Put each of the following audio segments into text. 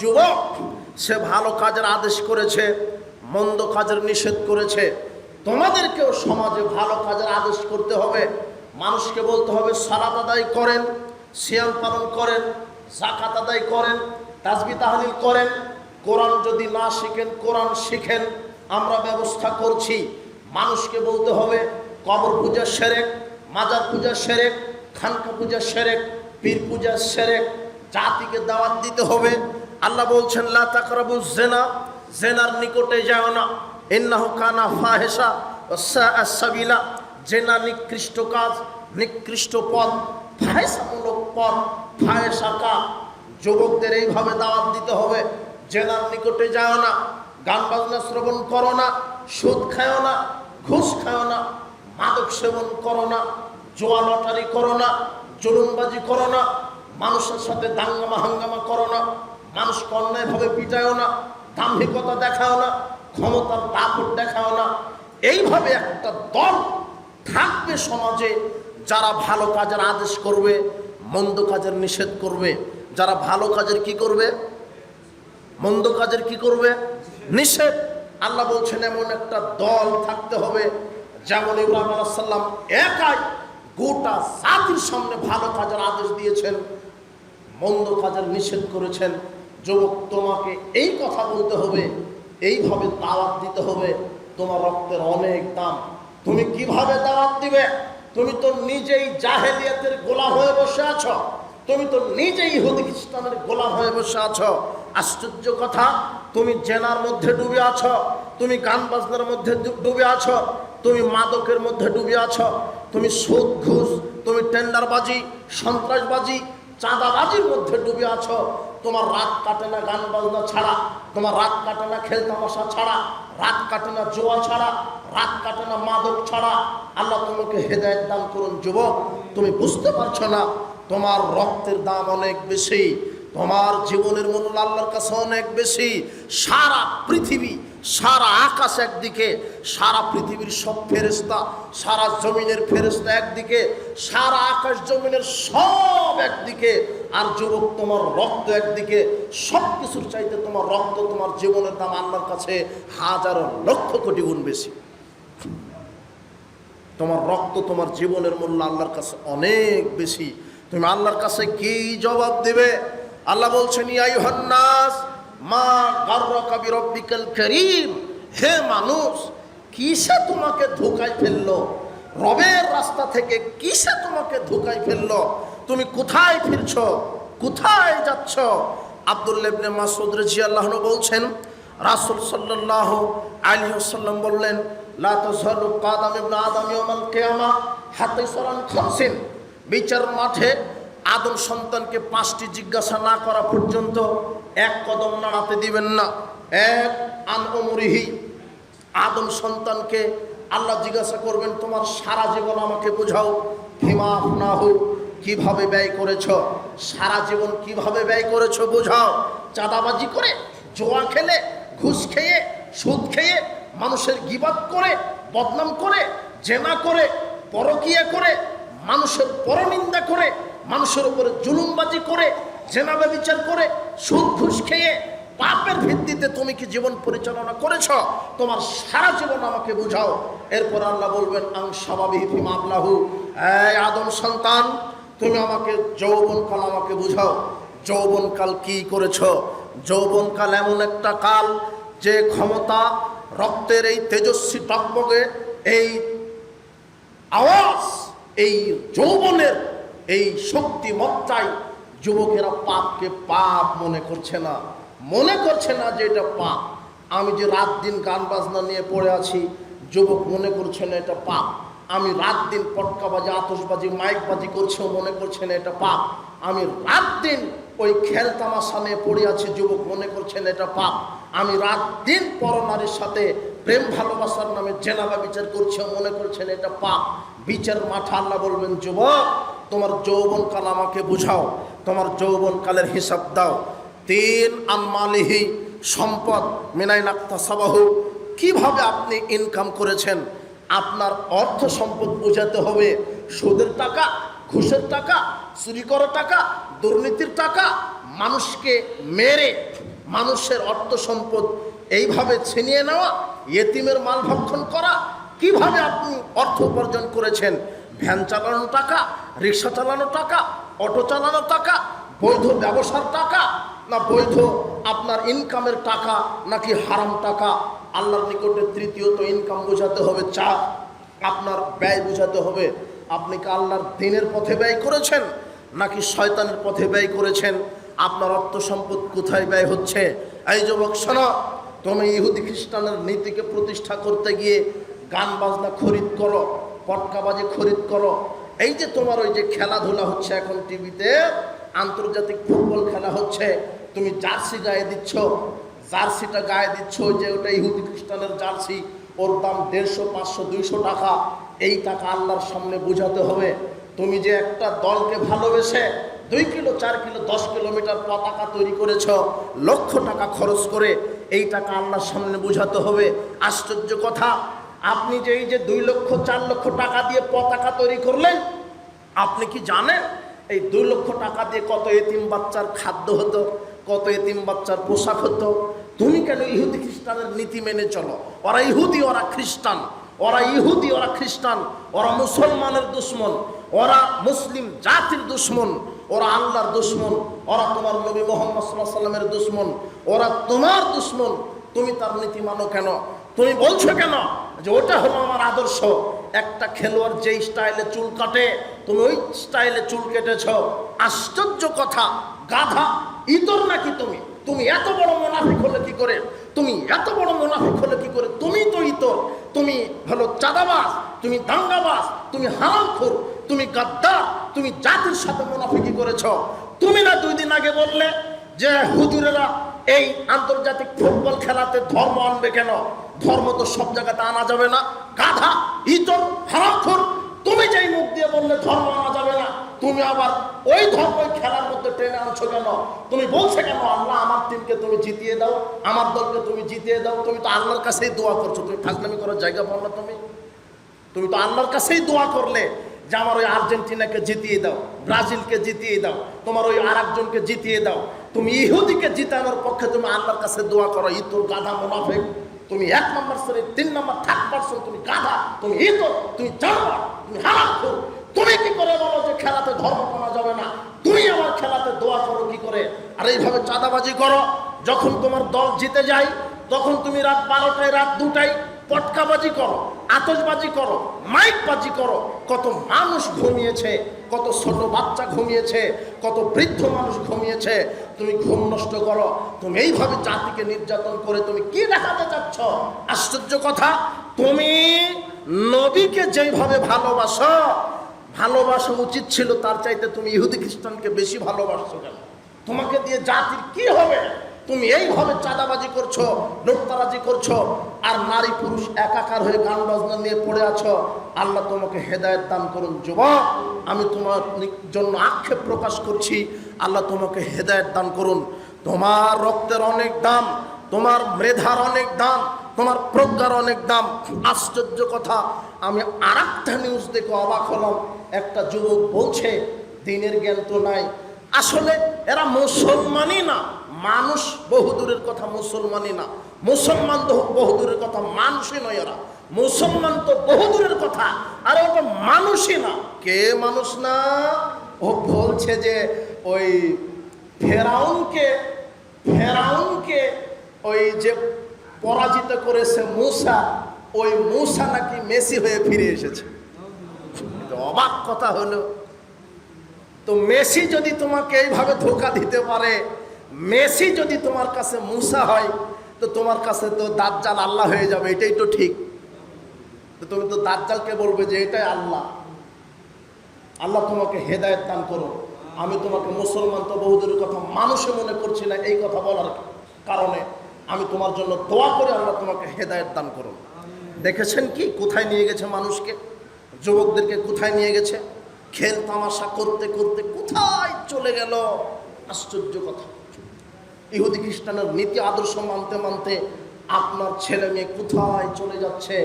যুবক, সে ভালো কাজের আদেশ করেছে, মন্দ কাজের নিষেধ করেছে। তোমাদেরকেও সমাজে ভালো কাজের আদেশ করতে হবে। মানুষকে বলতে হবে সালাত আদায় করেন, সিয়াম পালন করেন, যাকাত আদায় করেন, তাসবিহ তাহলিল করেন। কোরআন যদি না শিখেন, কোরআন শিখেন, আমরা ব্যবস্থা করছি। মানুষকে বলতে হবে কবর পূজা শিরক, মাজার পূজা শিরক, খানকা পূজা শিরক, পীর পূজা শিরক। জাতিকে দাওয়াত দিতে হবে। আল্লাহ বলছেন লা তাকরাবুজ জিনা, জিনার নিকটে যাও না, ইন্নাহু কানা ফাহিশা ওয়া সাআ সাবিলা। জিনা নিকৃষ্ট কাজ, নিকৃষ্ট পথ, ফাহিশামূলক পথ, ফাহিশা কাজ। যুবকদের এইভাবে দাওয়াত দিতে হবে, জিনার নিকটে যাও না, গান বাজনা শ্রবণ করো না, সুদ খাও না, ঘুষ খাও না, মাদক সেবন করো না, জুয়া লটারি করো না, জুলুমবাজি করো না, মানুষের সাথে দাঙ্গামা হাঙ্গামা করো না, মানুষকে অন্যায়ভাবে পিটাও না, দাম্ভিকতা দেখাও না, ক্ষমতার দাপট দেখাও না। এইভাবে একটা দল থাকবে সমাজে, যারা ভালো কাজের আদেশ করবে, মন্দ কাজের নিষেধ করবে। যারা ভালো কাজের কি করবে, মন্দ কাজের কি করবে, নিষেধ। আল্লাহ বলছেন এমন একটা দল থাকতে হবে, যেমন ইব্রাহিম আলাইহিস সালাম একাই গোটা জাতির সামনে ভালো কাজের আদেশ দিয়েছেন, মন্দ কাজের নিষেধ করেছেন। যুবক, তোমাকে এই কথা বলতে হবে, এইভাবে দাওয়াত দিতে হবে। তোমার রক্তের অনেক দাম। তুমি কিভাবে দাওয়াত দিবে? তুমি তো নিজেই জাহেলিয়াতের গোলাম হয়ে বসে আছো, তুমি তো নিজেই ইহুদি খ্রিস্টানের গোলাম হয়ে বসে আছো। আশ্চর্য কথা, তুমি জেনার মধ্যে ডুবে আছো, তুমি গান বাজনার মধ্যে ডুবে আছো, তুমি মাদকের মধ্যে ডুবে আছো, তুমি সুদ ঘুষ, তুমি টেন্ডারবাজি, সন্ত্রাসবাজি, চাঁদাবাজির মধ্যে ডুবে আছো। তোমার রাত কাটে না গান বাজনা ছাড়া, তোমার রাত কাটে না খেল তামাশা ছাড়া, রাত কাটে না জোয়া ছাড়া, রাত কাটে না মাদক ছাড়া। আল্লাহ তোমাকে হেদায়েত দান করুন। যুবক, তুমি বুঝতে পারছো না, তোমার রক্তের দাম অনেক বেশি, তোমার জীবনের মূল্য আল্লাহর কাছে অনেক বেশি। সারা পৃথিবী, সারা আকাশ একদিকে, সারা পৃথিবীর সব ফেরেশতা, সারা জমিনের ফেরেশতা একদিকে, সারা আকাশ জমিনের সব একদিকে, আর যুবক তোমার রক্ত একদিকে। সব কিছুর চাইতে তোমার রক্ত, তোমার জীবনের দাম আল্লাহর কাছে হাজারো লক্ষ কোটি গুণ বেশি। তোমার রক্ত, তোমার জীবনের মূল্য আল্লাহর কাছে অনেক বেশি। তুমি আল্লাহর কাছে কি জবাব দিবে? আল্লাহ বলছেন ইয়া আইয়ুহান নাস মা গাররাকা বিরাব্বিকাল কারীম। হে মানুষ, কিসে তোমাকে ধোঁকায় ফেললো? রবের রাস্তা থেকে কিসে তোমাকে ধোঁকায় ফেললো? তুমি কোথায় ফিরছো, কোথায় যাচ্ছ? আব্দুল্লাহ ইবনে মাসউদ রাদিয়াল্লাহু আনহু বলছেন, রাসূল সাল্লাল্লাহু আলাইহি ওয়াসাল্লাম বললেন, লা তাযহালু কাদাম ইবনে আদম ইয়াউমাল কিয়ামা হাত্তা ইসরান খামসিন। বিচার মাঠে আদম সন্তানকে 5টি জিজ্ঞাসা না করা পর্যন্ত এক কদম নাড়াতে দিবেন না। এক, আন উমরিহি, আদম সন্তানকে আল্লাহ জিজ্ঞাসা করবেন, তোমার সারা জীবন আমাকে বোঝাও। ফিমা আফনাহু, কিভাবে ব্যয় করেছো, সারা জীবন কিভাবে ব্যয় করেছো বোঝাও। চাঁদাবাজি করে, জোয়া খেলে, ঘুষ খেয়ে, সুদ খেয়ে, মানুষের গীবাত করে, বদনাম করে, জেনা করে, পরকিয়া করে, মানুষের পরনিন্দা করে, মানুষের উপরে জুলুমবাজি করে, জেনা ব্যভিচার করে, সুদ ঘুষ খেয়ে, পাপের ভিত্তিতে তুমি কি জীবন পরিচালনা করেছ? তোমার সারা জীবন আমাকে বুঝাও। এরপর আল্লাহ বলবেন আং স্বাভাবিক মাবলাহু, এই আদম সন্তান, তুমি আমাকে যৌবনকাল আমাকে বুঝাও। যৌবনকাল কি করেছ? যৌবনকাল এমন একটা কাল যে ক্ষমতা, রক্তের এই তেজস্বী টকবগে এই আওয়াজ, এই যৌবনের এই শক্তিমত্তায় যুবকেরা পাপকে পাপ মনে করছে না, মনে করছে না যে এটা পাপ। আমি যে রাত দিন গান বাজনা নিয়ে পড়ে আছি, যুবক মনে করছে না এটা পাপ। আমি রাত দিন পটকাবাজি, আতশবাজি, মাইকবাজি করছি, মনে করছে না এটা পাপ। আমি রাত দিন ওই খেল তামাশা নিয়ে পড়ে আছি, যুবক মনে করছে না এটা পাপ। আমি রাত দিন পরনারীর সাথে প্রেম ভালোবাসার নামে জেনাবা বিচার করছে, মনে করছেন এটা পাপ। বিচার মাঠে আল্লাহ বলবেন, যুবক, তোমার যৌবনকাল আমাকে বুঝাও, তোমার যৌবনকালের হিসাব দাও। 3, আনমালিহি, সম্পদ, মিনাইন ইকতাসাবাহু, কিভাবে আপনি ইনকাম করেছেন। আপনার অর্থ সম্পদ বোঝাতে হবে। সুদের টাকা, ঘুষের টাকা, চুরি করা টাকা, দুর্নীতির টাকা, মানুষকে মেরে মানুষের অর্থ সম্পদ এইভাবে ছিনিয়ে নেওয়া, ইয়েতিমের মাল ভক্ষণ করা, কিভাবে আপনি অর্থ উপার্জন করেছেন? ভ্যান চালানোর টাকা, রিক্সা চালানোর টাকা, অটো চালানোর টাকা, বৈধ ব্যবসার টাকা, না বৈধ আপনার ইনকামের টাকা, নাকি হারাম টাকা? আল্লাহর নিকটে তৃতীয়ত ইনকাম বোঝাতে হবে, আপনার ব্যয় বোঝাতে হবে। আপনি কি আল্লাহর দ্বীনের পথে ব্যয় করেছেন নাকি শয়তানের পথে ব্যয় করেছেন? আপনার অর্থ সম্পদ কোথায় ব্যয় হচ্ছে? এই যুবক শোনো, তুমি ইহুদি খ্রিস্টানের নীতিকে প্রতিষ্ঠা করতে গিয়ে গান বাজনা খরিদ করো, পটকাবাজি খরিদ করো। এই যে তোমার ওই যে খেলাধুলা হচ্ছে এখন টিভিতে, আন্তর্জাতিক ফুটবল খেলা হচ্ছে, তুমি জার্সি গায়ে দিচ্ছ, জার্সিটা গায়ে দিচ্ছ যে ওটা ইহুদি খ্রিস্টানের জার্সি, ওর দাম 150, 500, 200 টাকা। এই টাকা আল্লাহর সামনে বোঝাতে হবে। তুমি যে একটা দলকে ভালোবেসে 2 কিলো 4 কিলো 10 কিলোমিটার পতাকা তৈরি করেছ লক্ষ টাকা খরচ করে, এই টাকা আল্লাহর সামনে বোঝাতে হবে। আশ্চর্য কথা, আপনি যে এই যে 2 লক্ষ 4 লক্ষ টাকা দিয়ে পতাকা তৈরি করলেন, আপনি কি জানেন এই 2 লক্ষ টাকা দিয়ে কত এতিম বাচ্চার খাদ্য হতো, কত এতিম বাচ্চার পোশাক হতো? তুমি কেন ইহুদি খ্রিস্টানের নীতি মেনে চলো? ওরা ইহুদি, ওরা খ্রিস্টান, ওরা ইহুদি, ওরা খ্রিস্টান, ওরা মুসলমানের দুশ্মন, ওরা মুসলিম জাতির দুশ্মন, ওরা আল্লাহর দুশ্মন, ওরা তোমার নবী মুহাম্মদ সাল্লাল্লাহু আলাইহি ওয়াসাল্লামের দুশ্মন, ওরা তোমার দুশ্মন। তুমি তার নীতি মানো কেন? তুমি বলছো কেন যে ওটা হলো আমার আদর্শ? একটা খেলোয়াড় যেই স্টাইলে চুল কাটে, তুমি ওই স্টাইলে চুল কেটেছ। আশ্চর্য কথা, গাধা, ইতর নাকি তুমি? তুমি এত বড় মুনাফিক হলে কি করে? তুমি এত বড় মুনাফিক হলে কি করে? তুমি তো ইতর, তুমি হলো চাঁদাবাজ, তুমি দাঙ্গাবাজ, তুমি হারামখোর, তুমি গাদ্দার, তুমি জাতির সাথে মুনাফিকি করেছ। তুমি না 2 দিন আগে বললে যে হুজুরেরা এই আন্তর্জাতিক ফুটবল খেলাতে ধর্ম আনবে কেন? ধর্ম তো সব জায়গাতে আনা যাবে না। গাধা, ইতর, হারামখোর, তুমি যেই মুখ দিয়ে বললে ধর্ম আনা যাবে না, তুমি আবার ওই ধর্ম খেলার মধ্যে টেনে আনছো কেন? তুমি বলছো কেন আল্লাহ আমার টিমকে তুমি জিতিয়ে দাও, আমার দলকে তুমি জিতিয়ে দাও? তুমি তো আল্লাহর কাছেই দোয়া করছো, তুমি ফাজলামি করার জায়গা পাও না। তুমি তো আল্লাহর কাছেই দোয়া করলে যে আমার ওই আর্জেন্টিনাকে জিতিয়ে দাও, ব্রাজিলকে জিতিয়ে দাও, তোমার ওই আরেকজনকে জিতিয়ে দাও। তুমি ইহুদিকে জিতানোর পক্ষে তুমি আল্লাহর কাছে দোয়া করো। ইতর, গাধা, মুনাফিক, তুমি 1 নম্বর শ্রেণী 3 নম্বর 3rd পারসন, তুমি গাধা, তুমি ইতর, তুমি জানোয়ার, তুমি হারামখোর। তুমি কি করে বলো যে খেলাতে ধর্ম মানা যাবে না? তুমি আমার খেলাতে দোয়া করো কি করে? আর এইভাবে চাঁদাবাজি করো। যখন তোমার দল জিতে যায় তখন তুমি রাত 12টায়, রাত 2টায় পটকাবাজি করো, আতশবাজি করো, মাইকবাজি করো। কত মানুষ ঘুমিয়েছে, কত ছোট বাচ্চা ঘুমিয়েছে, কত বৃদ্ধ মানুষ ঘুমিয়েছে। তুমি ঘুম নষ্ট করো। তুমি এইভাবে জাতিকে নির্যাতন করে তুমি কি দেখাতে চাচ্ছ? আশ্চর্য কথা, তুমি নবীকে যেইভাবে ভালোবাসো, ভালোবাসা উচিত ছিল তার চাইতে তুমি ইহুদি খ্রিস্টানকে বেশি ভালোবাসছো কেন? তোমাকে দিয়ে জাতির কি হবে? তুমি এইভাবে চাঁদাবাজি করছো, নোটতারাজি করছো, আর নারী পুরুষ একাকার হয়ে গান বাজনা নিয়ে পড়ে আছো। আল্লাহ তোমাকে হেদায়েত দান করুন। যুবক, আমি তোমার জন্য আক্ষেপ প্রকাশ করছি, আল্লাহ তোমাকে হেদায়েত দান করুন। তোমার রক্তের অনেক দাম, তোমার মেধার অনেক দাম, তোমার প্রজ্ঞার অনেক দাম। আশ্চর্য কথা, আমি আরেকটা নিউজ দেখে অবাক হলাম। একটা যুবক বলছে দ্বীনের জ্ঞান তো নাই। আসলে এরা মুসলমানই না, মানুষ বহুদূরের কথা, মুসলমানই না। মুসলমান তো বহুদূরের কথা, মানুষই নয়। এরা মুসলমান তো বহুদূরের কথা, আর ওটা মানুষই না। কে মানুষ না? ও বলছে যে ওই ফেরাউনকে ওই যে পরাজিত করেছে মূসা, ওই মূসা নাকি মেসি হয়ে ফিরে এসেছে। অবাক কথা হলো। তো মেসি যদি তোমাকে এইভাবে ধোঁকা দিতে পারে, মেসি যদি তোমার কাছে মূসা হয়, তো তোমার কাছে তো দাজ্জাল আল্লাহ হয়ে যাবে। এটাই তো ঠিক। তো তুমি তো দাজ্জালকে বলবে যে এটাই আল্লাহ। আল্লাহ তোমাকে হেদায়েত দান করো। আমি তোমাকে মুসলমান তো বহুদূরের কথা, মানুষে মনে করছি না। এই কথা বলার কারণে আমি তোমার জন্য দোয়া করে আল্লাহ তোমাকে হেদায়েত দান করো। দেখেছেন কি কোথায় নিয়ে গেছে মানুষকে? যুবকদেরকে কোথায় নিয়ে গেছে? খেল তামাশা করতে করতে কোথায় চলে গেল। আশ্চর্য কথা। ইহুদি খ্রিস্টানের নীতি আদর্শ মানতে মানতে আপনার ছেলে মেয়ে কোথায় চলে যাচ্ছে।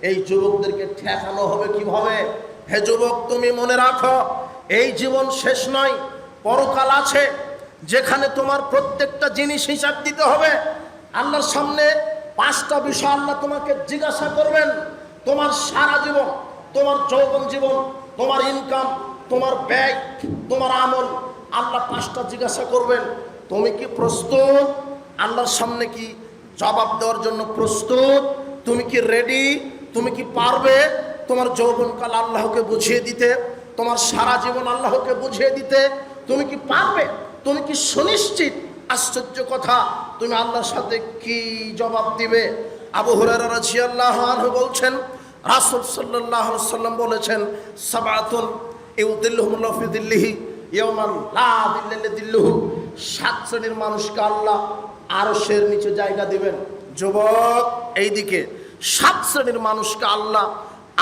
এই যুবকদেরকে ঠেকানো হবে কিভাবে? হে যুবক, তুমি মনে রাখো, এই জীবন শেষ নয়, পরকাল আছে। যেখানে তোমার প্রত্যেকটা জিনিস হিসাব দিতে হবে। আল্লাহর সামনে 5টা বিষয় আল্লাহ তোমাকে জিজ্ঞাসা করবেন। তোমার সারা জীবন, তোমার যৌবন জীবন, তোমার ইনকাম, তোমার ব্যয়, তোমার আমল, আল্লাহ 5টা জিজ্ঞাসা করবেন। তুমি কি প্রস্তুত? আল্লাহর সামনে কি জবাব দেওয়ার জন্য প্রস্তুত? তুমি কি রেডি? তুমি কি পারবে তোমার যৌবনকাল আল্লাহকে বুঝিয়ে দিতে, তোমার সারা জীবন আল্লাহকে বুঝিয়ে দিতে? তুমি কি পারবে? তুমি কি সুনিশ্চিত? আশ্চর্য কথা, তুমি আল্লাহর সাথে কি জবাব দিবে? আবু হুরায়রা রাদিয়াল্লাহু আনহু বলছেন, রাসূল সাল্লাল্লাহু আলাইহি ওয়াসাল্লাম বলেছেন, সাবআতুন ইউদিল্লুহুমুল্লাহু ফি দিল্লিহি ইয়াওমান লা দিল্লা ইল্লা দিল্লুহু। 7 শ্রেণীর মানুষকে আল্লাহ আরশের নিচে জায়গা দিবেন। যুবক এইদিকে, 7 শ্রেণীর মানুষকে আল্লাহ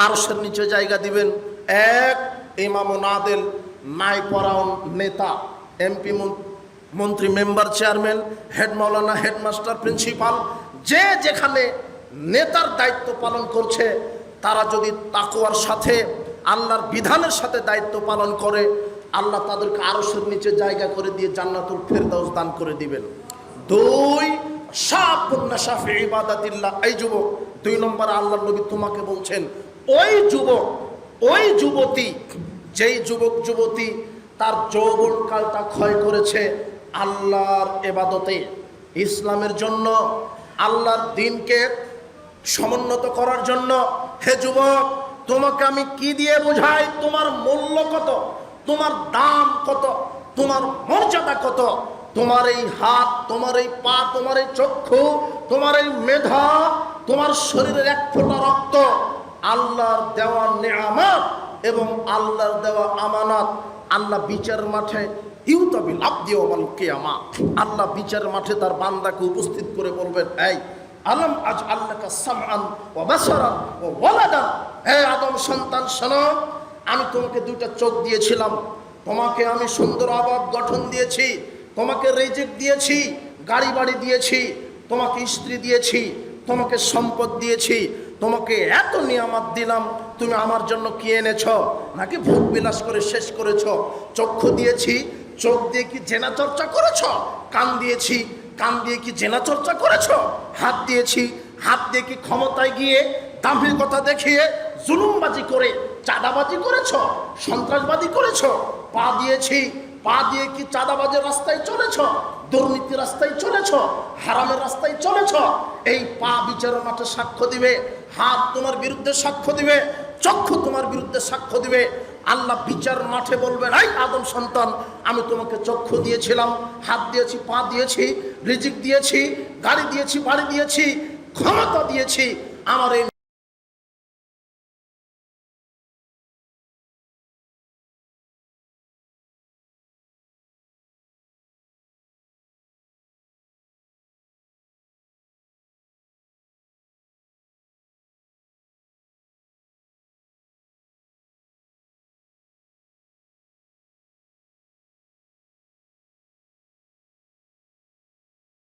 আরশের নিচে জায়গা দিবেন। 1, ইমামুন আদিল, ন্যায়পরায়ণ নেতা, এমপি, মন্ত্রী, মেম্বার, চেয়ারম্যান, হেড মাওলানা, হেডমাস্টার, প্রিন্সিপাল, যে যেখানে নেতার দায়িত্ব পালন করছে, তারা যদি তাকওয়ার সাথে আল্লাহর বিধানের সাথে দায়িত্ব পালন করে, আল্লাহ তাদেরকে আরশের নিচে জায়গা করে দিয়ে জান্নাতুল ফেরদাউস দান করে দিবেন। 2, শাবুন নাশা ফি ইবাদাতিল্লাহ। এই যুবক, 2 নম্বরে আল্লাহর নবী তোমাকে বলছেন, ওই যুবক, ওই যুবতী, যেই যুবক যুবতী তার যৌবনকালটা ক্ষয় করেছে আল্লাহর ইবাদতে, ইসলামের জন্য, আল্লাহর দ্বীনকে সমুন্নত করার জন্য। হে যুবক, তোমাকে আমি কি দিয়ে বোঝাই? তোমার মূল্য কত, তোমার দাম কত, তোমার মর্যাদা কত? তোমার এই হাত, তোমার এই পা, তোমার এই চক্ষু, তোমার এই মেধা, তোমার শরীরের 1 ফোঁটা রক্ত আল্লাহর দেওয়া নেয়ামত এবং আল্লাহর দেওয়া আমানত। আল্লাহ বিচার মাঠে ইউতাবিল আবদি ওয়াল কিয়ামা, আল্লাহ বিচার মাঠে তার বান্দাকে উপস্থিত করে বলবেন, এই আলম আজ আল্লাহকা সামআন ওয়া বাসারান ওয়া ওয়ালাদান। হে আদম সন্তান শোনো, আমি তোমাকে 2টা চোখ দিয়েছিলাম, তোমাকে আমি সুন্দর অভাব গঠন দিয়েছি, তোমাকে রিজিক দিয়েছি, গাড়ি বাড়ি দিয়েছি, তোমাকে স্ত্রী দিয়েছি, তোমাকে সম্পদ দিয়েছি, তোমাকে এত নিয়ামত দিলাম, তুমি আমার জন্য কি এনেছ? নাকি ভোগ বিলাস করে শেষ করেছ? চক্ষু দিয়েছি, চোখ দিয়ে কি জেনা চর্চা করেছ? কান দিয়েছি, কান দিয়ে কি জেনা চর্চা করেছ? হাত দিয়েছি, হাত দিয়ে কি ক্ষমতায় গিয়ে দাম্ভিক কথা দেখিয়ে জুলুমবাজি করে চাঁদাবাজি করেছ, সন্ত্রাসবাদী করেছ? পা দিয়েছি, পা দিয়ে কি চাঁদাবাজের রাস্তায় চলেছ, দুর্নীতির রাস্তায় চলেছ, হারামের রাস্তায় চলেছ? এই পা বিচারের মাঠে সাক্ষ্য দিবে, হাত তোমার বিরুদ্ধে সাক্ষ্য দিবে, চক্ষু তোমার বিরুদ্ধে সাক্ষ্য দিবে। আল্লাহ বিচার মাঠে বলবেন, এই আদম সন্তান, আমি তোমাকে চক্ষু দিয়েছিলাম, হাত দিয়েছি, পা দিয়েছি, রিজিক দিয়েছি, গাড়ি দিয়েছি, বাড়ি দিয়েছি, ক্ষমতা দিয়েছি, আমার এই